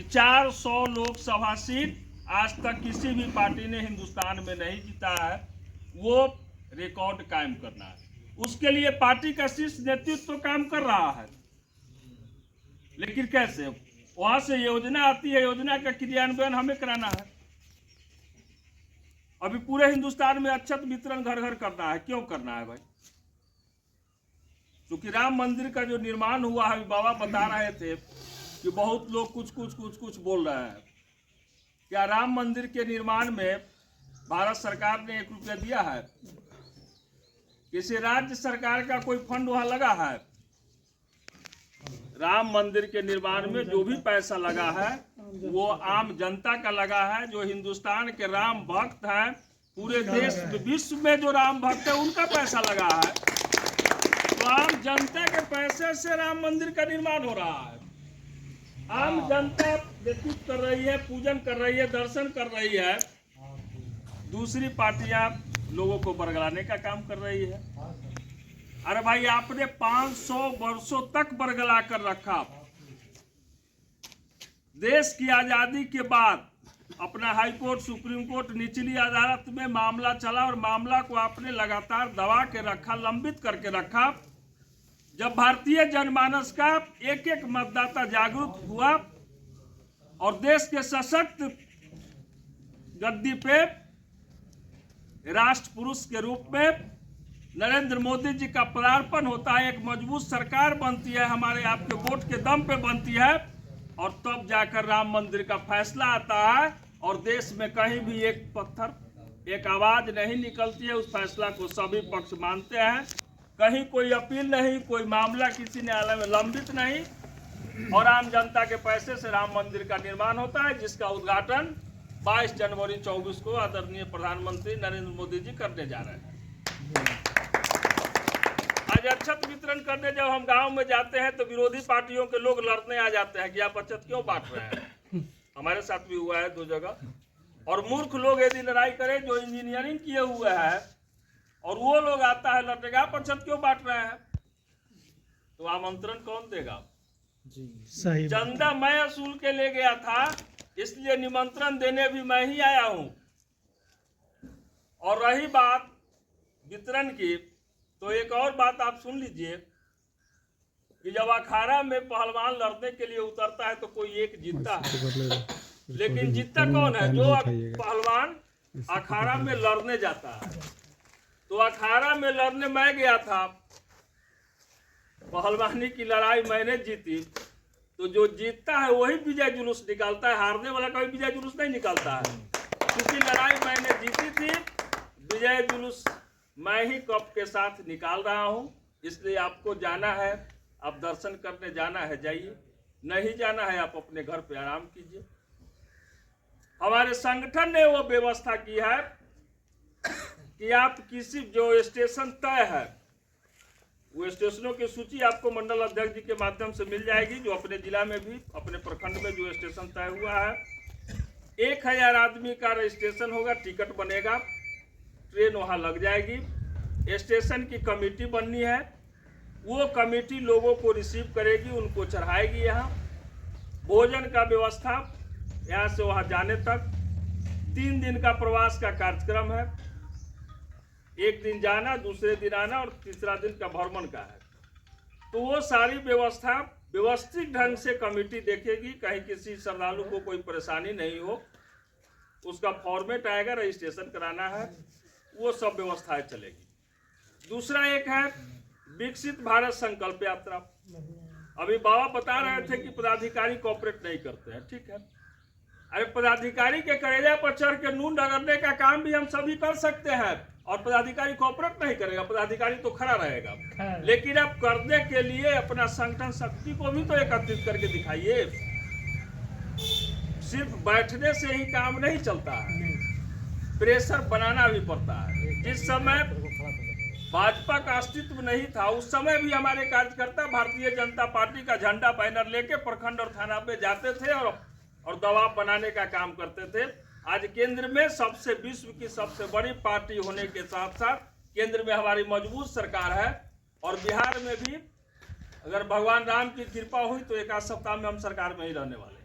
कि 400 लोकसभा सीट आज तक किसी भी पार्टी ने हिंदुस्तान में नहीं जीता है, वो रिकॉर्ड कायम करना है। उसके लिए पार्टी का शीर्ष नेतृत्व काम कर रहा है, लेकिन कैसे? वहां से योजना आती है, योजना का क्रियान्वयन हमें कराना है। अभी पूरे हिंदुस्तान में अक्षत वितरण घर घर करना है। क्यों करना है भाई? क्योंकि राम मंदिर का जो निर्माण हुआ है, बाबा बता रहे थे कि बहुत लोग कुछ बोल रहे हैं। क्या राम मंदिर के निर्माण में भारत सरकार ने 1 रुपया दिया है? किसी राज्य सरकार का कोई फंड वहां लगा है? राम मंदिर के निर्माण में जो भी पैसा लगा है वो आम जनता का लगा है। जो हिंदुस्तान के राम भक्त हैं, पूरे देश विश्व में जो राम भक्त है उनका पैसा लगा है। तो आम जनता के पैसे से राम मंदिर का निर्माण हो रहा है। आम जनता व्यतीत कर रही है, पूजन कर रही है, दर्शन कर रही है। दूसरी पार्टियां लोगों को बरगलाने का काम कर रही है। अरे भाई, आपने 500 वर्षों तक बरगला कर रखा। देश की आजादी के बाद अपना हाई कोर्ट, सुप्रीम कोर्ट, निचली अदालत में मामला चला और मामला को आपने लगातार दबा के रखा, लंबित करके रखा। जब भारतीय जनमानस का एक एक मतदाता जागरूक हुआ और देश के सशक्त गद्दी पे राष्ट्र पुरुष के रूप में नरेंद्र मोदी जी का पदार्पण होता है, एक मजबूत सरकार बनती है, हमारे आपके वोट के दम पे बनती है, और तब जाकर राम मंदिर का फैसला आता है और देश में कहीं भी एक पत्थर, एक आवाज नहीं निकलती है। उस फैसला को सभी पक्ष मानते हैं। कहीं कोई अपील नहीं, कोई मामला किसी न्यायालय में लंबित नहीं, और आम जनता के पैसे से राम मंदिर का निर्माण होता है, जिसका उद्घाटन 22 जनवरी 24 को आदरणीय प्रधानमंत्री नरेंद्र मोदी जी करने जा रहे हैं। आज अक्षत वितरण करने जब हम गांव में जाते हैं तो विरोधी पार्टियों के लोग लड़ने आ जाते हैं कि आप अक्षत क्यों बांट रहे हैं। हमारे साथ भी हुआ है 2 जगह। और मूर्ख लोग यदि लड़ाई करें, जो इंजीनियरिंग किए हुए हैं, और वो लोग आता है लड़ने का, आप अक्षत क्यों बांट रहे हैं, तो आमंत्रण कौन देगा? सही चंदा मैं असूल के ले गया था, इसलिए निमंत्रण देने भी मैं ही आया हूं। और रही बात वितरण की, तो एक और बात आप सुन लीजिए कि जब अखाड़ा में पहलवान लड़ने के लिए उतरता है तो कोई एक जीतता है, लेकिन जीतता कौन है? जो पहलवान अखाड़ा में लड़ने जाता है। तो अखाड़ा में लड़ने मैं गया था, पहलवानी की लड़ाई मैंने जीती, तो जो जीतता है वही विजय जुलूस निकालता है, हारने वाला कोई विजय जुलूस नहीं निकालता है। क्योंकि लड़ाई मैंने जीती थी, विजय जुलूस मैं ही कप के साथ निकाल रहा हूं। इसलिए आपको जाना है, आप दर्शन करने जाना है, जाइए। नहीं जाना है, आप अपने घर पे आराम कीजिए। हमारे संगठन ने वो व्यवस्था की है कि आप किसी जो स्टेशन तय है, वो स्टेशनों की सूची आपको मंडल अध्यक्ष जी के माध्यम से मिल जाएगी, जो अपने जिला में भी, अपने प्रखंड में जो स्टेशन तय हुआ है। 1000 आदमी का रजिस्ट्रेशन होगा, टिकट बनेगा, ट्रेन वहां लग जाएगी। स्टेशन की कमेटी बननी है, वो कमेटी लोगों को रिसीव करेगी, उनको चढ़ाएगी। यहाँ भोजन का व्यवस्था, यहाँ से वहां जाने तक 3 दिन का प्रवास का कार्यक्रम है। 1 दिन जाना, दूसरे दिन आना, और तीसरा दिन का भ्रमण का है। तो वो सारी व्यवस्था व्यवस्थित ढंग से कमेटी देखेगी, कहीं किसी श्रद्धालु को कोई परेशानी नहीं हो। उसका फॉर्मेट आएगा, रजिस्ट्रेशन कराना है, वो सब व्यवस्थाएं चलेगी। दूसरा एक है विकसित भारत संकल्प यात्रा। अभी बाबा बता रहे थे कि पदाधिकारी कोऑपरेट नहीं करते हैं, ठीक है। अरे पदाधिकारी के कलेजा पर चढ़ के नून रगड़ने का काम भी हम सभी कर सकते हैं, और पदाधिकारी कोऑपरेट नहीं करेगा, पदाधिकारी तो खड़ा रहेगा। लेकिन अब करने के लिए अपना संगठन शक्ति को भी तो एकत्रित करके दिखाइए। सिर्फ बैठने से ही काम नहीं चलता है, प्रेशर बनाना भी पड़ता है। जिस समय भाजपा का अस्तित्व नहीं था, उस समय भी हमारे कार्यकर्ता भारतीय जनता पार्टी का झंडा बैनर लेके प्रखंड और थाना पे जाते थे और दबाव बनाने का काम करते थे। आज केंद्र में सबसे, विश्व की सबसे बड़ी पार्टी होने के साथ साथ केंद्र में हमारी मजबूत सरकार है, और बिहार में भी अगर भगवान राम की कृपा हुई तो 1 आध सप्ताह में हम सरकार में ही रहने वाले हैं।